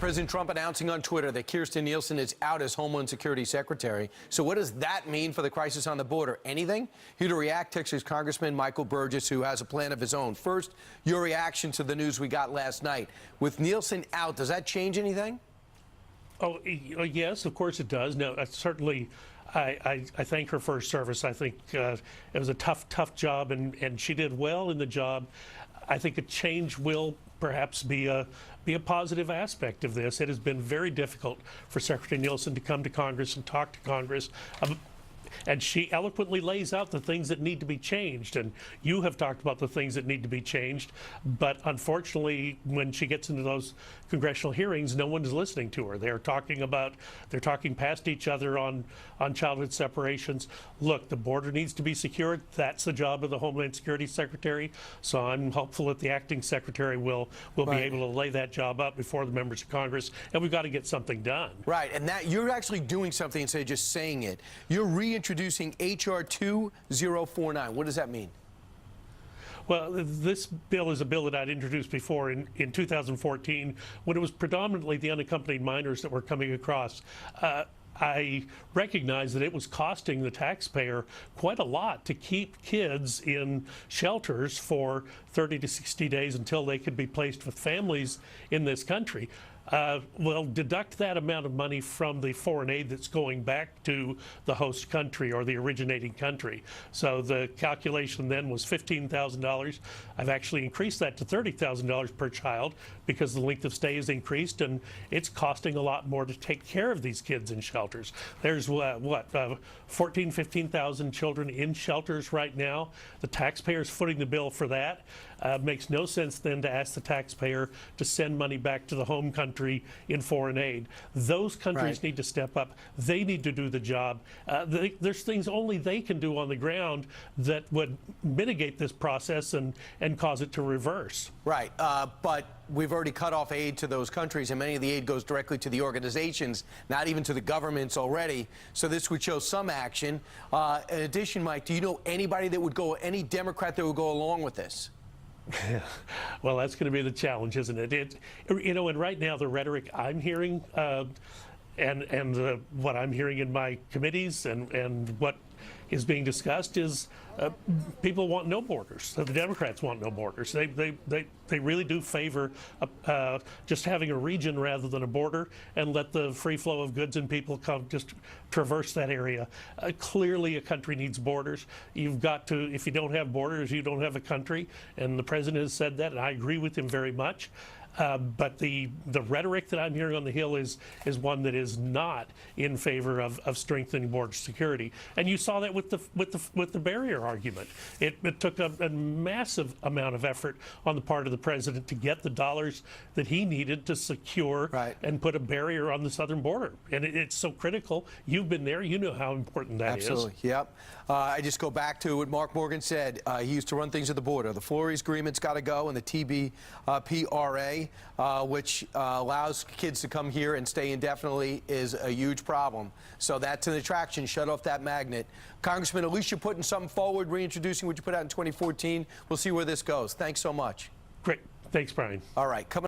President Trump announcing on Twitter that Kirstjen Nielsen is out as Homeland Security Secretary. So what does that mean for the crisis on the border? Anything? Here to react, Texas Congressman Michael Burgess, who has a plan of his own. First, your reaction to the news we got last night. With Nielsen out, does that change anything? Oh, yes, of course it does. No, certainly. I thank her for her service. I think it was a tough job, and she did well in the job. I think a change will perhaps be a positive aspect of this. It has been very difficult for Secretary Nielsen to come to Congress and talk to Congress. And she eloquently lays out the things that need to be changed. And you have talked about the things that need to be changed. But unfortunately, when she gets into those congressional hearings, no one is listening to her. They're talking past each other on childhood separations. Look, the border needs to be secured. That's the job of the Homeland Security Secretary. So I'm hopeful that the acting secretary will be able to lay that job up before the members of Congress. And we've got to get something done. Right. And that you're actually doing something instead of just saying it. You're reintroducing H.R. 2049. What does that mean? Well, this bill is a bill that I'd introduced before in 2014 when it was predominantly the unaccompanied minors that were coming across. I recognize that it was costing the taxpayer quite a lot to keep kids in shelters for 30 to 60 days until they could be placed with families in this country. Well, deduct that amount of money from the foreign aid that's going back to the host country or the originating country. So the calculation then was $15,000. I've actually increased that to $30,000 per child because the length of stay is increased, and it's costing a lot more to take care of these kids in shelters. There's 14, 15,000 children in shelters right now. The taxpayer's footing the bill for that. Makes no sense then to ask the taxpayer to send money back to the home country in foreign aid. Those countries need to step up. They need to do the job. There's things only they can do on the ground that would mitigate this process and cause it to reverse. Right, but we've already cut off aid to those countries, and many of the aid goes directly to the organizations, not even to the governments already. So this would show some action. In addition, Mike, do you know anybody that would go, any Democrat that would go along with this? Well, that's going to be the challenge, isn't it? And right now the rhetoric I'm hearing and what I'm hearing in my committees and what is being discussed is people want no borders. The Democrats want no borders. They really do favor just having a region rather than a border, and let the free flow of goods and people come just traverse that area. Clearly, a country needs borders. You've got to, if you don't have borders, you don't have a country, and the president has said that, and I agree with him very much. But the rhetoric that I'm hearing on the Hill is one that is not in favor of strengthening border security, and you saw that with the barrier argument. It took a massive amount of effort on the part of the president to get the dollars that he needed to secure and put a barrier on the southern border, and it's so critical. You've been there, you know how important that is. Absolutely, yep. I just go back to what Mark Morgan said. He used to run things at the border. The Flores agreement's got to go, and the TBPRA, which allows kids to come here and stay indefinitely, is a huge problem. So that's an attraction. Shut off that magnet. Congressman, at least you're putting something forward, reintroducing what you put out in 2014. We'll see where this goes. Thanks so much. Great. Thanks, Brian. All right. Coming